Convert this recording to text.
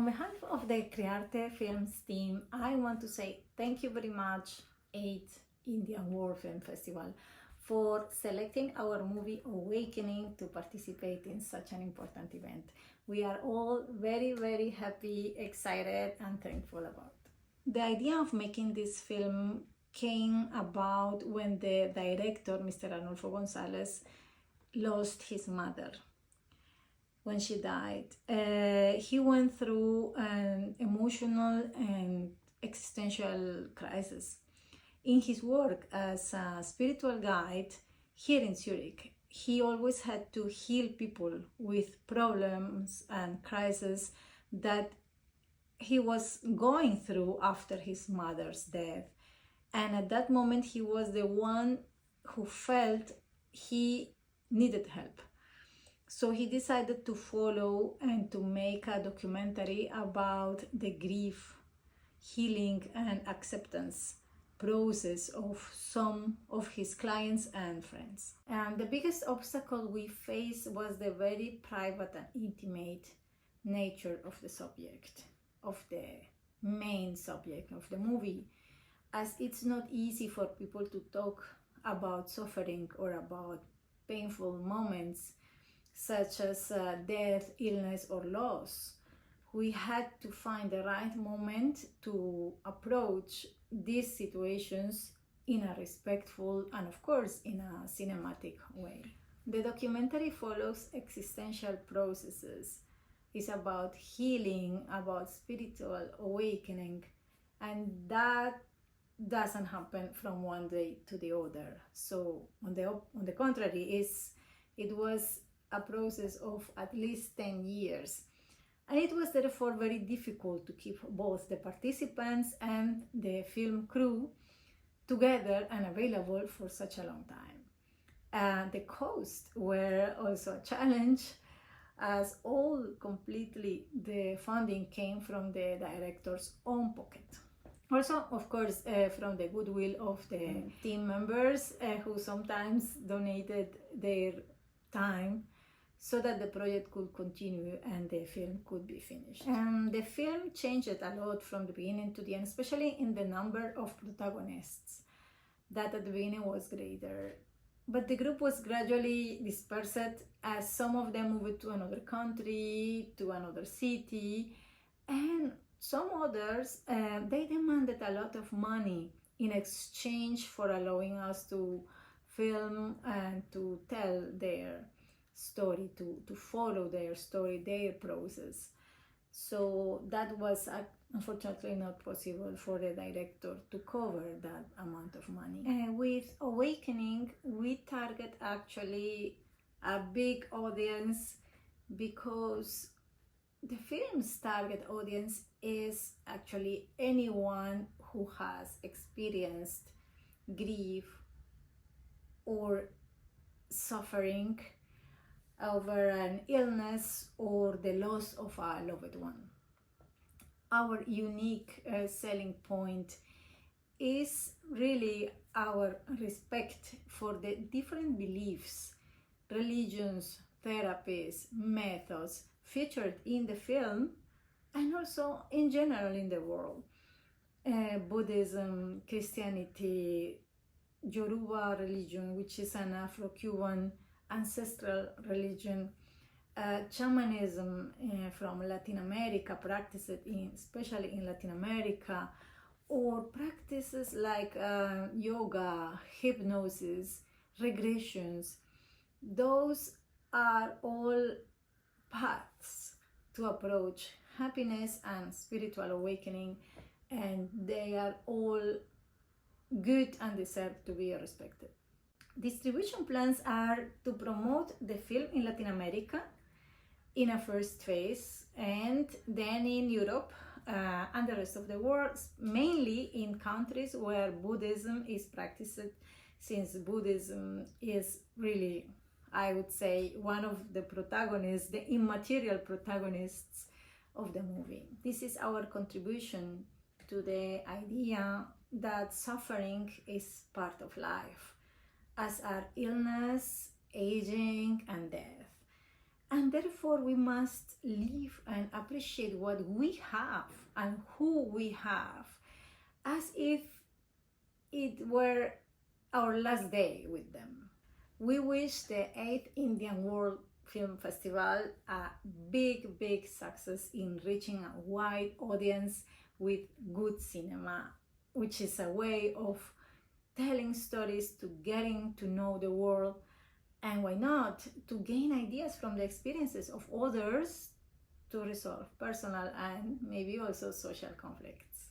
On behalf of the Crearte Films team, I want to say thank you very much, 8 Indian World Film Festival, for selecting our movie Awakening to participate in such an important event. We are all very happy, excited and thankful about. The idea of making this film came about when the director, Mr. Arnulfo González, lost his mother. When she died, he went through an emotional and existential crisis. In his work as a spiritual guide here in Zurich, he always had to heal people with problems and crises that he was going through after his mother's death. And at that moment, he was the one who felt he needed help. So he decided to follow and to make a documentary about the grief, healing and acceptance process of some of his clients and friends. And the biggest obstacle we faced was the very private and intimate nature of the subject, of the main subject of the movie, as it's not easy for people to talk about suffering or about painful moments such as death, illness or loss. We had to find the right moment to approach these situations in a respectful and of course in a cinematic way. The documentary follows existential processes. It's about healing, about spiritual awakening, and that doesn't happen from one day to the other. So on the contrary, it was a process of at least 10 years. And it was therefore very difficult to keep both the participants and the film crew together and available for such a long time. And the costs were also a challenge, as all completely the funding came from the director's own pocket. Also, of course, from the goodwill of the team members who sometimes donated their time so that the project could continue and the film could be finished. And the film changed a lot from the beginning to the end, especially in the number of protagonists, that at the beginning was greater. But the group was gradually dispersed as some of them moved to another country, to another city, and some others, they demanded a lot of money in exchange for allowing us to film and to tell their story, to follow their story, their process. So that was unfortunately not possible for the director to cover that amount of money. With Awakening, we target actually a big audience because the film's target audience is actually anyone who has experienced grief or suffering over an illness or the loss of a loved one. Our unique selling point is really our respect for the different beliefs, religions, therapies, methods featured in the film and also in general in the world. Buddhism, Christianity, Yoruba religion, which is an Afro-Cuban ancestral religion, shamanism from Latin America, practiced especially in Latin America, or practices like yoga, hypnosis, regressions. Those are all paths to approach happiness and spiritual awakening, and they are all good and deserve to be respected. Distribution plans are to promote the film in Latin America in a first phase, and then in Europe and the rest of the world, mainly in countries where Buddhism is practiced, since Buddhism is really, I would say, one of the protagonists, the immaterial protagonists of the movie. This is our contribution to the idea that suffering is part of life, as are illness, aging, and death. And therefore we must live and appreciate what we have and who we have as if it were our last day with them. We wish the 8th Indian World Film Festival a big success in reaching a wide audience with good cinema, which is a way of telling stories, to getting to know the world, and why not, to gain ideas from the experiences of others to resolve personal and maybe also social conflicts.